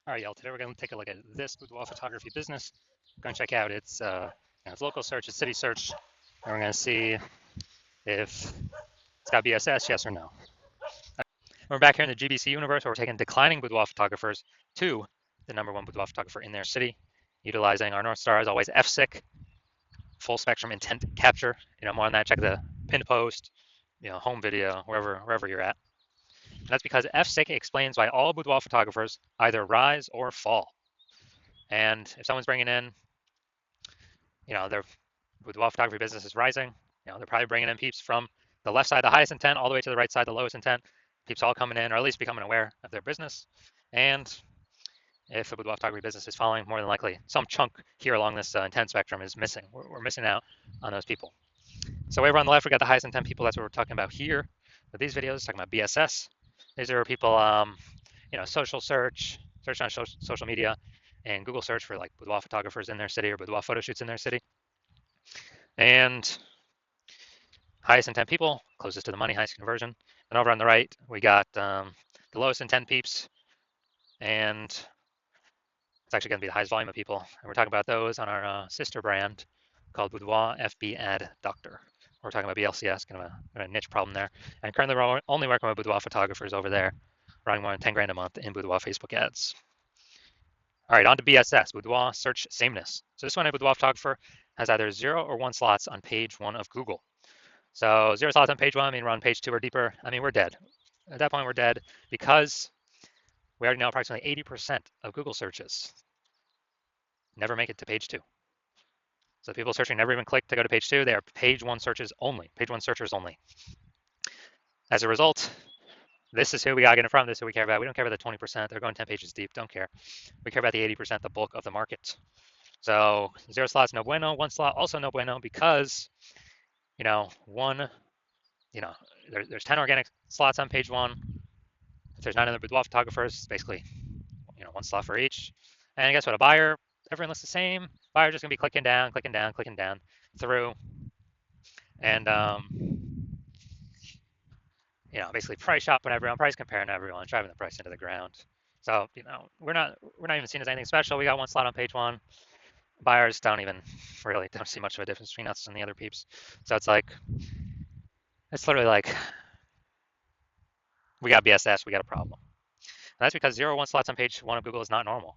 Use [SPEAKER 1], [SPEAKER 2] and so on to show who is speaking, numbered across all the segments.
[SPEAKER 1] All right, y'all. Today we're going to take a look at this boudoir photography business. We're going to check out its local search, its city search, and we're going to see if it's got BSS, yes or no. We're back here in the GBC universe where we're taking declining boudoir photographers to the #1 boudoir photographer in their city, utilizing our North Star as always, FSIC, full spectrum intent capture. More on that. Check the pinned post, home video, wherever you're at. And that's because FSIC explains why all boudoir photographers either rise or fall. And if someone's bringing in, their boudoir photography business is rising, they're probably bringing in peeps from the left side, the highest intent, all the way to the right side, the lowest intent. Peeps all coming in, or at least becoming aware of their business. And if the boudoir photography business is falling, more than likely some chunk here along this intent spectrum is missing. We're missing out on those people. So over on the left, we got the highest intent people. That's what we're talking about here with these videos, talking about BSS. These are people, social search on social media, and Google search for like boudoir photographers in their city or boudoir photo shoots in their city. And highest intent people, closest to the money, highest conversion. And over on the right, we got the lowest intent peeps, and it's actually going to be the highest volume of people. And we're talking about those on our sister brand called Boudoir FB Ad Doctor. We're talking about BLCS, kind of a niche problem there. And currently we're only working with boudoir photographers over there, running more than 10 grand a month in boudoir Facebook ads. All right, on to BSS, boudoir search sameness. So this one, a boudoir photographer has either 0 or 1 slots on page 1 of Google. So 0 slots on page 1, I mean, we're on page 2 or deeper. I mean, we're dead. At that point, we're dead because we already know approximately 80% of Google searches never make it to page 2. So people searching never even click to go to page 2. They are page 1 searches only, page 1 searchers only. As a result, this is who we got to get in front of. This is who we care about. We don't care about the 20%. They're going 10 pages deep. Don't care. We care about the 80%, the bulk of the market. So 0 slots, no bueno. 1 slot, also no bueno, because, there's 10 organic slots on page 1. If there's 9 other boudoir photographers, basically, 1 slot for each. And guess what? A buyer, everyone looks the same. Buyer just going to be clicking down through. And, basically price shopping everyone, price comparing everyone, driving the price into the ground. So, we're not even seen as anything special. We got 1 slot on page 1. Buyers don't see much of a difference between us and the other peeps. So it's literally like, we got BSS, we got a problem. And that's because 0 or 1 slots on page 1 of Google is not normal.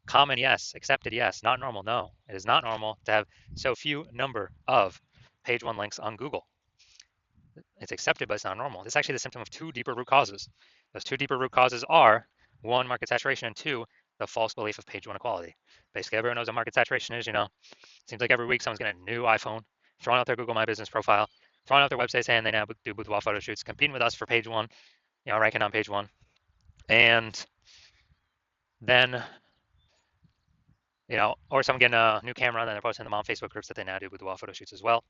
[SPEAKER 1] Common, yes. Accepted, yes. Not normal, no. It is not normal to have so few number of page 1 links on Google. It's accepted, but it's not normal. This is actually the symptom of 2 deeper root causes. Those 2 deeper root causes are 1, market saturation, and 2, the false belief of page 1 equality. Basically, everyone knows what market saturation is. It seems like every week someone's getting a new iPhone, throwing out their Google My Business profile, throwing out their website saying they now do boudoir photo shoots, competing with us for page 1, ranking on page 1. And then, or someone getting a new camera and then they're posting them on Facebook groups that they now do boudoir photo shoots as well.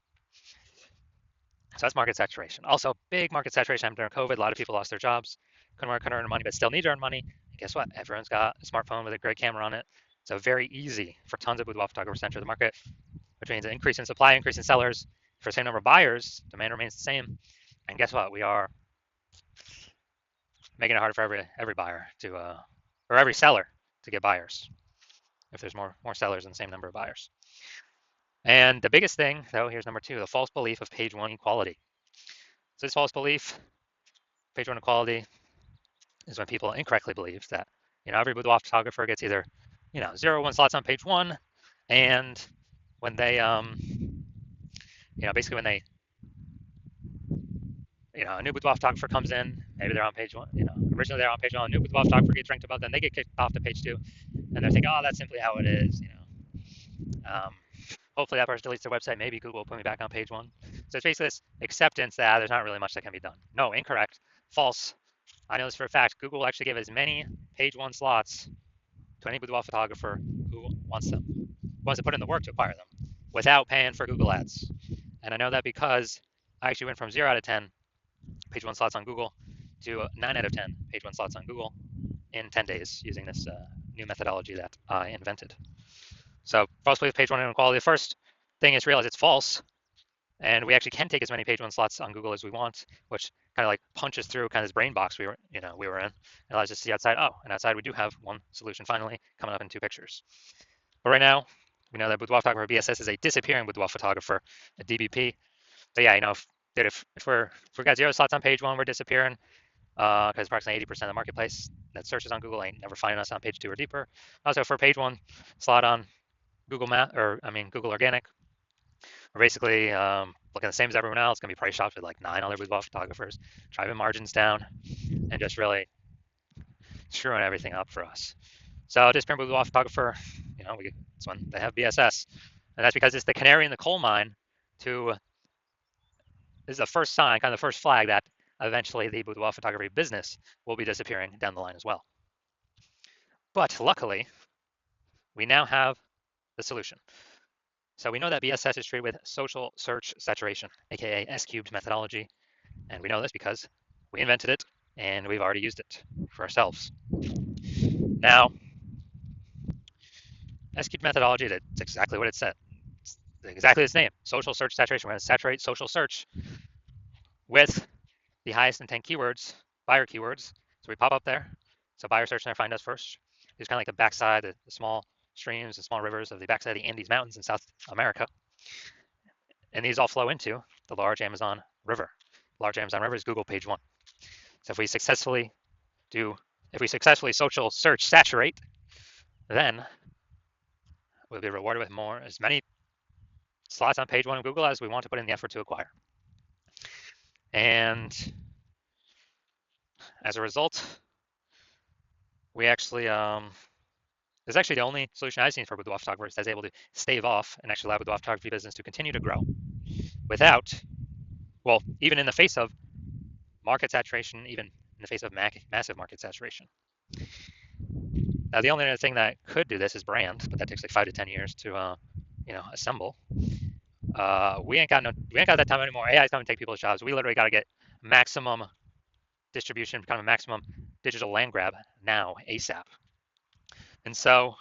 [SPEAKER 1] So that's market saturation. Also, big market saturation during COVID. A lot of people lost their jobs, couldn't work, couldn't earn money, but still need to earn money. And guess what? Everyone's got a smartphone with a great camera on it. So very easy for tons of boudoir photographers to enter the market, which means an increase in supply, increase in sellers. For the same number of buyers, demand remains the same. And guess what? We are making it harder for every buyer or every seller to get buyers if there's more sellers than the same number of buyers. And the biggest thing, though, here's number 2, the false belief of page 1 equality. So this false belief, page 1 equality, is when people incorrectly believe that, every boudoir photographer gets either, 0 or 1 slots on page 1, and when they, basically when they, a new boudoir photographer comes in, maybe they're on page 1, originally they're on page 1, a new boudoir photographer gets ranked above them, they get kicked off to page 2, and they're thinking, oh, that's simply how it is, Hopefully that person deletes their website. Maybe Google will put me back on page 1. So it's basically this acceptance that there's not really much that can be done. No, incorrect, false. I know this for a fact. Google will actually give as many page 1 slots to any boudoir photographer who wants them, wants to put in the work to acquire them without paying for Google ads. And I know that because I actually went from 0 out of 10 page 1 slots on Google to 9 out of 10 page 1 slots on Google in 10 days using this new methodology that I invented. So false belief, page 1 inequality. The first thing is realize it's false. And we actually can take as many page one slots on Google as we want, which kind of like punches through kind of this brain box we were in. It allows us to see outside. Oh, and outside we do have one solution finally coming up in 2 pictures. But right now, we know that boudoir photographer BSS is a disappearing boudoir photographer, a DBP. But yeah, if we got 0 slots on page one, we're disappearing because approximately 80% of the marketplace that searches on Google ain't never finding us on page 2 or deeper. Also, for page one slot on Google Organic, we're basically looking the same as everyone else. Going to be price shopped with like 9 other boudoir photographers, driving margins down, and just really screwing everything up for us. So disappearing boudoir photographer, it's when they have BSS, and that's because it's the canary in the coal mine. This is the first sign, kind of the first flag that eventually the boudoir photography business will be disappearing down the line as well. But luckily, we now have the solution. So we know that BSS is treated with social search saturation, aka S-cubed methodology, and we know this because we invented it and we've already used it for ourselves. Now, S-cubed methodology, that's exactly what it said. It's exactly its name, social search saturation. We're going to saturate social search with the highest intent keywords, buyer keywords. So we pop up there. So buyer search there, find us first. It's kind of like the backside, the small streams and small rivers of the backside of the Andes Mountains in South America. And these all flow into the large Amazon River. Large Amazon River is Google page one. So if we successfully social search saturate, then we'll be rewarded with as many slots on page one of Google as we want to put in the effort to acquire. And as a result, we actually, this is actually the only solution I've seen for boudoir photographers that's able to stave off and actually allow boudoir photography business to continue to grow without, even in the face of market saturation, even in the face of massive market saturation. Now, the only other thing that could do this is brand, but that takes like 5 to 10 years to, assemble. We ain't got that time anymore. AI is coming to take people's jobs. We literally got to get maximum distribution, kind of maximum digital land grab now, ASAP. And so,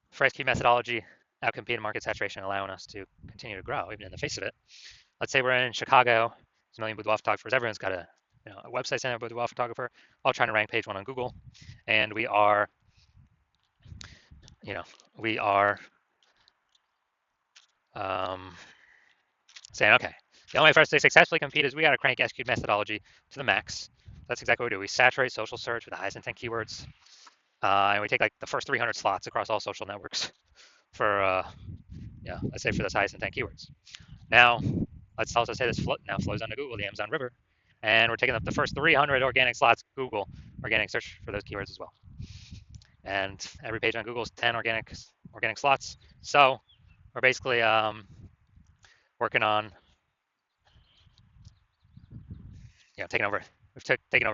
[SPEAKER 1] for S-cubed methodology, outcompeting market saturation, allowing us to continue to grow, even in the face of it. Let's say we're in Chicago, there's a million boudoir photographers. Everyone's got a website center boudoir photographer, all trying to rank page one on Google, and we are saying, okay, the only way for us to successfully compete is we got to crank S-cubed methodology to the max. That's exactly what we do. We saturate social search with the highest intent keywords, and we take like the first 300 slots across all social networks for, let's say for those highest intent keywords. Now, let's also say this now flows onto Google, the Amazon River, and we're taking up the first 300 organic slots, Google organic search for those keywords as well. And every page on Google is 10 organic slots. So we're basically working on, taking over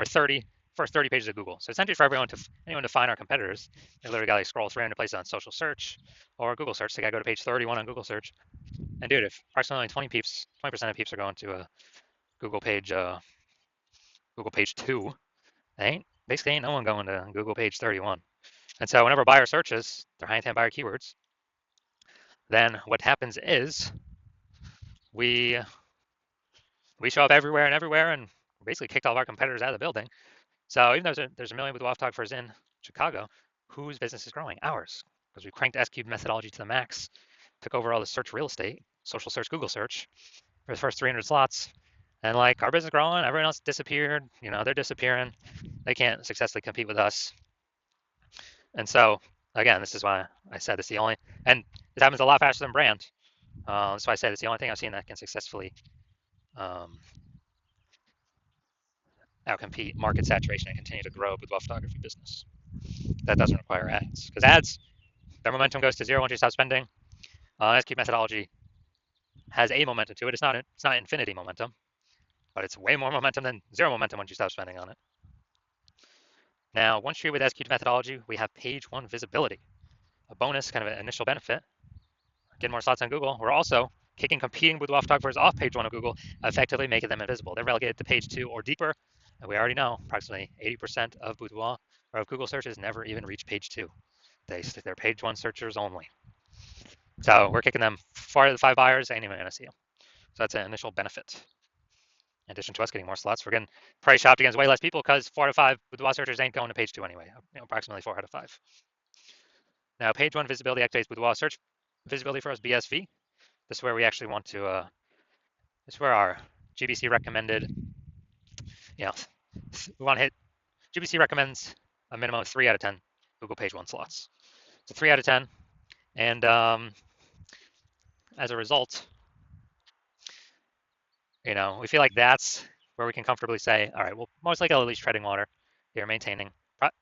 [SPEAKER 1] 30 first 30 pages of Google. So essentially for anyone to find our competitors, they literally got to scroll 300 places on social search or Google search. They got to go to page 31 on Google search. And dude, if approximately 20% of peeps are going to a Google page 2, basically ain't no one going to Google page 31. And so whenever a buyer searches their high intent buyer keywords, then what happens is we show up everywhere, and basically kicked all of our competitors out of the building. So even though there's a million boudoir photographers in Chicago, whose business is growing? Ours, because we cranked S-cubed methodology to the max, took over all the search real estate, social search, Google search, for the first 300 slots. And like our business is growing, everyone else disappeared. They're disappearing. They can't successfully compete with us. And so again, this is why I said it's the only, and it happens a lot faster than brand. That's why I said it's the only thing I've seen that can successfully outcompete market saturation and continue to grow boudoir photography business. That doesn't require ads, because ads, their momentum goes to zero once you stop spending. S-cubed methodology has a momentum to it. It's not infinity momentum, but it's way more momentum than zero momentum once you stop spending on it. Now, once you're with S-cubed methodology, we have page one visibility, a bonus, kind of an initial benefit. Getting more slots on Google. We're also kicking competing boudoir photographers off page one of Google, effectively making them invisible. They're relegated to page 2 or deeper, and we already know approximately 80% of boudoir or of Google searches never even reach page 2. They're page 1 searchers only. So we're kicking them 4 out of the 5 buyers anyway going to see them. So that's an initial benefit. In addition to us getting more slots, we're getting price shopped against way less people because 4 out of 5 Boudoir searchers ain't going to page 2 anyway. Approximately 4 out of 5. Now, page 1 visibility activates Boudoir search visibility for us, BSV. This is where we actually want to, this is where our GBC recommended, you know, we want to hit, GBC recommends a minimum of 3 out of 10 Google page 1 slots. So 3 out of 10. And as a result, we feel like that's where we can comfortably say, all right, well, most likely at least treading water here, maintaining,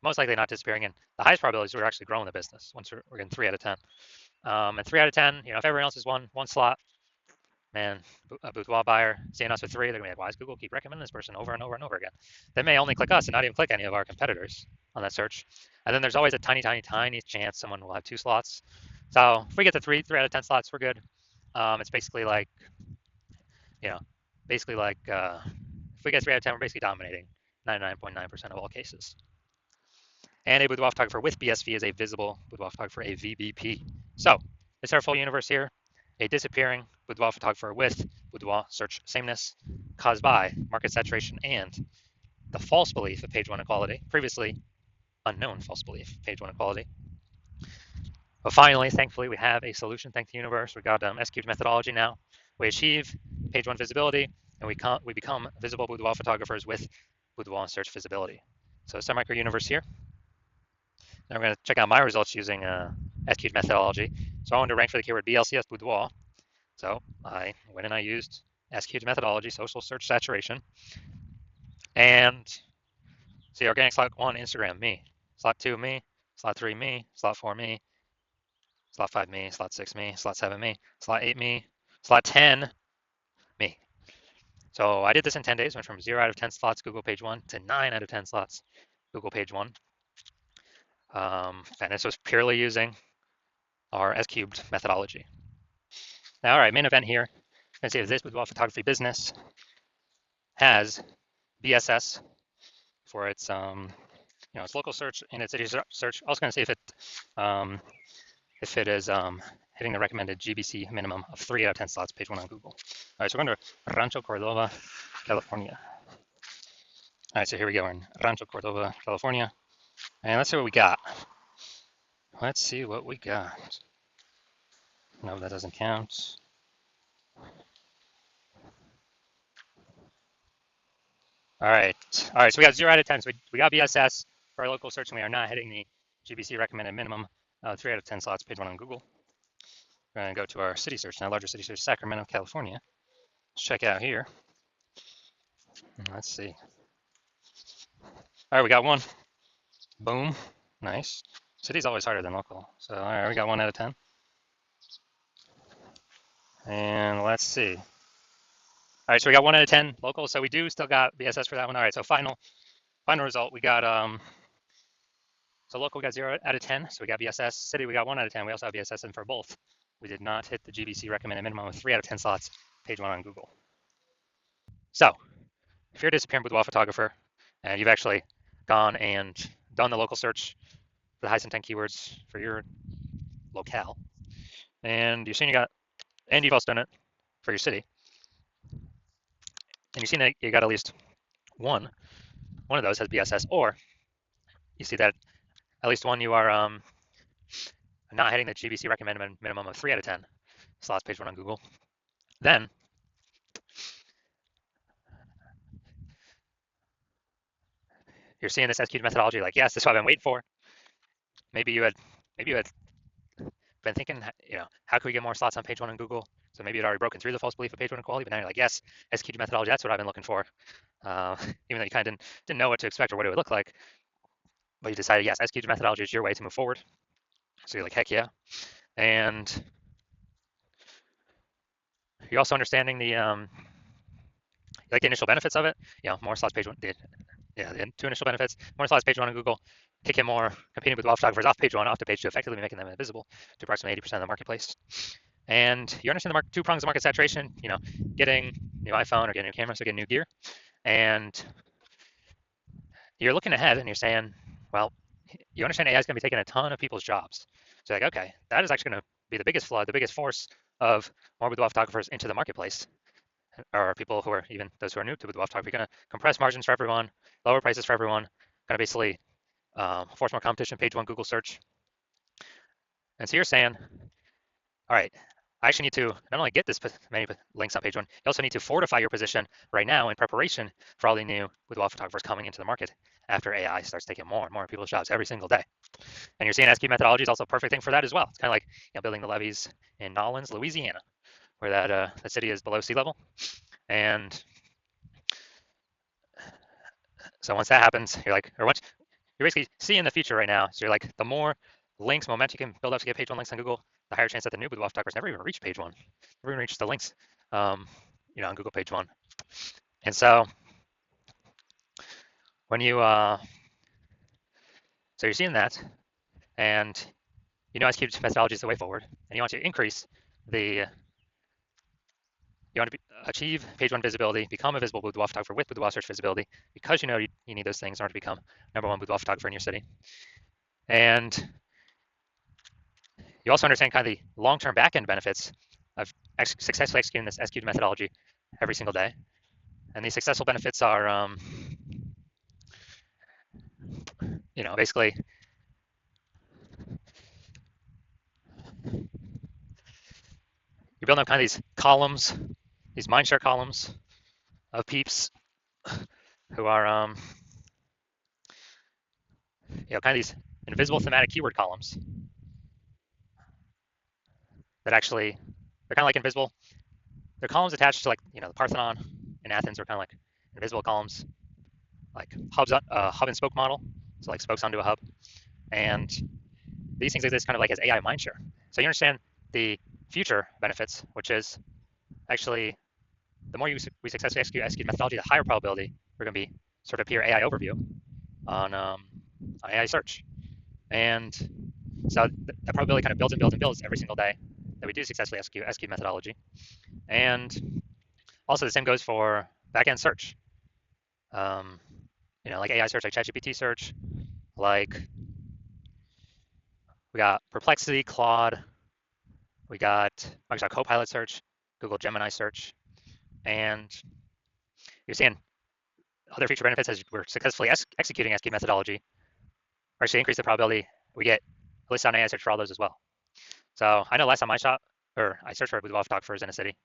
[SPEAKER 1] most likely not disappearing. And the highest probability is we're actually growing the business once we're getting 3 out of 10. And 3 out of 10, if everyone else is one slot, man, a Boudoir buyer seeing us with 3, they're gonna be like, why does Google keep recommending this person over and over and over again? They may only click us and not even click any of our competitors on that search. And then there's always a tiny, tiny, tiny chance someone will have 2 slots. So if we get to 3 out of 10 slots, we're good. It's basically like, if we get 3 out of 10, we're basically dominating 99.9% of all cases. And a Boudoir photographer with BSV is a visible Boudoir photographer, a VBP. So it's our full universe here. A disappearing Boudoir photographer with Boudoir search sameness caused by market saturation and the false belief of page 1 equality, previously unknown false belief of page 1 equality. But finally, thankfully, we have a solution. Thank the universe. We got S-cubed methodology now. We achieve page 1 visibility, and we become visible Boudoir photographers with Boudoir search visibility. So it's our micro universe here. Now we're going to check out my results using S-cubed methodology. So I wanted to rank for the keyword BLCS Boudoir. So I went and I used S-cubed methodology, social search saturation. And see, organic slot 1, Instagram, me. Slot 2, me. Slot 3, me. Slot 4, me. Slot 5, me. Slot 6, me. Slot 7, me. Slot 8, me. Slot 10, me. So I did this in 10 days, went from 0 out of 10 slots Google page 1 to 9 out of 10 slots Google page 1. And this was purely using our S-cubed methodology. Now, all right, main event here. Let's see if this Boudoir photography business has BSS for its its local search and its city search. I was going to see if it is hitting the recommended GBC minimum of 3 out of 10 slots, page 1 on Google. All right, so we're going to Rancho Cordova, California. All right, so here we go. We're in Rancho Cordova, California. And let's see what we got. Let's see what we got. No, that doesn't count. All right, so we got 0 out of 10. So we got BSS for our local search, and we are not hitting the GBC recommended minimum 3 out of 10 slots, page 1 on Google. We're going to go to our city search now, larger city search, Sacramento, California. Let's check out here. Let's see. All right, we got 1. Boom, nice. City's always harder than local. So all right, we got 1 out of 10. And let's see. All right, so we got 1 out of 10 local. So we do still got BSS for that one. All right, so final result, we got so local we got 0 out of 10. So we got BSS. City we got 1 out of 10. We also have BSS, and for both, we did not hit the GBC recommended minimum of 3 out of 10 slots, page 1 on Google. So if you're a disappearing Boudoir photographer and you've actually gone and done the local search for the highest intent keywords for your locale, and you've seen you've also done it for your city, and you've seen that you got at least one of those has BSS, or you see that at least one you are not hitting the GBC recommended minimum of 3 out of 10 slots, page 1 on Google, then you're seeing this S-cubed methodology, like, yes, this is what I've been waiting for. Maybe you had been thinking, how can we get more slots on page 1 on Google? So maybe you'd already broken through the false belief of page 1 equality, but now you're like, yes, S-cubed methodology, that's what I've been looking for. Even though you kind of didn't know what to expect or what it would look like, but you decided, yes, S-cubed methodology is your way to move forward. So you're like, heck yeah. And you're also understanding the like the initial benefits of it. More slots, page 1. The 2 initial benefits: more slots, page 1 on Google, kick in more competing with wild photographers off page 1, off to page 2, effectively making them invisible to approximately 80% of the marketplace. And you understand the 2 prongs of market saturation. Getting new iPhone or getting new camera, so getting new gear, and you're looking ahead and you're saying, well, you understand AI is going to be taking a ton of people's jobs. So like, okay, that is actually going to be the biggest flood, the biggest force of more boudoir photographers into the marketplace are people who are even those who are new to boudoir photography, going to compress margins for everyone, lower prices for everyone, going to basically force more competition, page one Google search. And so you're saying, all right, I actually need to not only get this many links on page one, you also need to fortify your position right now in preparation for all the new boudoir photographers coming into the market after AI starts taking more and more people's jobs every single day. And you're seeing SQ methodology is also a perfect thing for that as well. It's kind of like building the levees in Nolens, Louisiana, where that city is below sea level. And so once that happens, you're like, or once you're basically seeing the future right now. So you're like, the more links, momentum you can build up to get page one links on Google, the higher chance that the new boudoir photographers never even reach page one, never even reach the links, on Google page one. And so when you, so you're seeing that, and SQ methodology is the way forward, and you want to increase you want to achieve page one visibility, become a visible boudoir photographer with boudoir search visibility, because you need those things in order to become number one boudoir photographer in your city. And you also understand kind of the long-term back-end benefits of successfully executing this SQ methodology every single day. And these successful benefits are, basically you're building up kind of these columns, these mindshare columns of peeps who are, kind of these invisible thematic keyword columns that actually, they're kind of like invisible. They're columns attached to, like, the Parthenon in Athens are kind of like invisible columns, like hub and spoke model. So like spokes onto a hub. And these things exist kind of like as AI mindshare. So you understand the future benefits, which is actually the more we successfully execute methodology, the higher probability we're going to be sort of appear AI overview on AI search. And so that probability kind of builds and builds and builds every single day that we do successfully execute methodology. And also the same goes for backend search. Like AI search, like ChatGPT search, like we got Perplexity, Claude, we got Microsoft Copilot search, Google Gemini search, and you're seeing other feature benefits as we're successfully executing SQ methodology, or actually increase the probability we get a list on AI search for all those as well. So I know last time I searched for boudoir photographers in a city,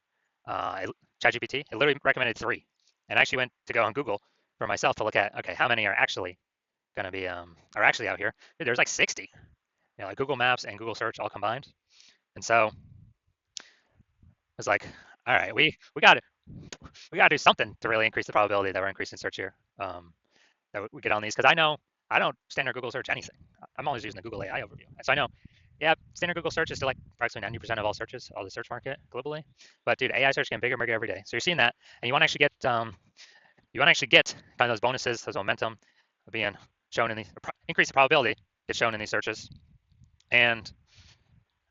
[SPEAKER 1] ChatGPT, it literally recommended 3. And I actually went to go on Google for myself to look at, okay, how many are actually going to be, are actually out here. Dude, there's like 60, like Google Maps and Google Search all combined. And so it's like, all right, we got to do something to really increase the probability that we're increasing search here, that we get on these. Because I know I don't standard Google search anything. I'm always using the Google AI overview. And so I know, yeah, standard Google search is still like approximately 90% of all searches, all the search market globally. But dude, AI search is getting bigger and bigger every day. So you're seeing that, and you want to actually get kind of those bonuses, those momentum of being shown in these, increase the probability gets shown in these searches. And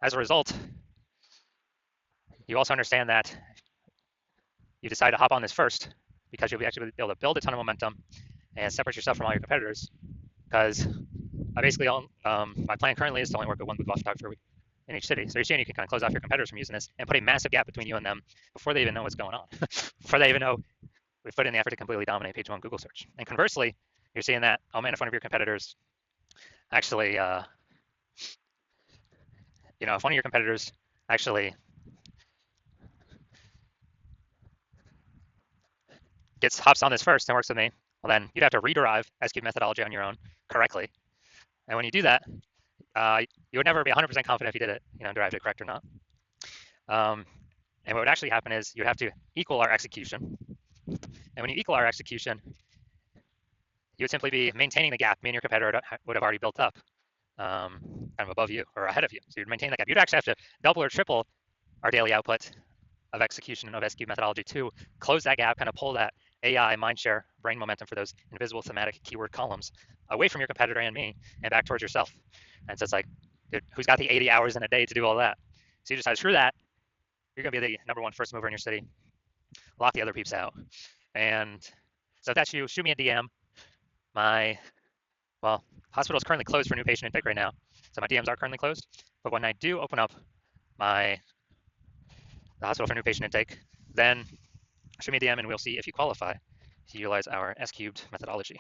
[SPEAKER 1] as a result, you also understand that you decide to hop on this first because you'll be actually able to build a ton of momentum and separate yourself from all your competitors. Because I basically my plan currently is to only work with one boudoir photographer in each city. So you're seeing you can kind of close off your competitors from using this and put a massive gap between you and them before they even know what's going on, before they even know we've put in the effort to completely dominate page one Google search. And conversely, you're seeing that, oh man, if one of your competitors actually, if one of your competitors actually hops on this first and works with me, well then you'd have to rederive SQ methodology on your own correctly. And when you do that, you would never be 100% confident if you did it, derived it correct or not. And what would actually happen is you'd have to equal our execution. And when you equal our execution, you would simply be maintaining the gap me and your competitor would have already built up, kind of above you or ahead of you. So you'd maintain that gap. You'd actually have to double or triple our daily output of execution of SQ methodology to close that gap, kind of pull that AI mindshare brain momentum for those invisible thematic keyword columns away from your competitor and me and back towards yourself. And so it's like, dude, who's got the 80 hours in a day to do all that? So you decide, screw that. You're going to be the number one first mover in your city. Lock the other peeps out. And so if that's you, shoot me a DM. My hospital is currently closed for new patient intake right now. So my DMs are currently closed. But when I do open up the hospital for new patient intake, then shoot me a DM and we'll see if you qualify to utilize our S cubed methodology.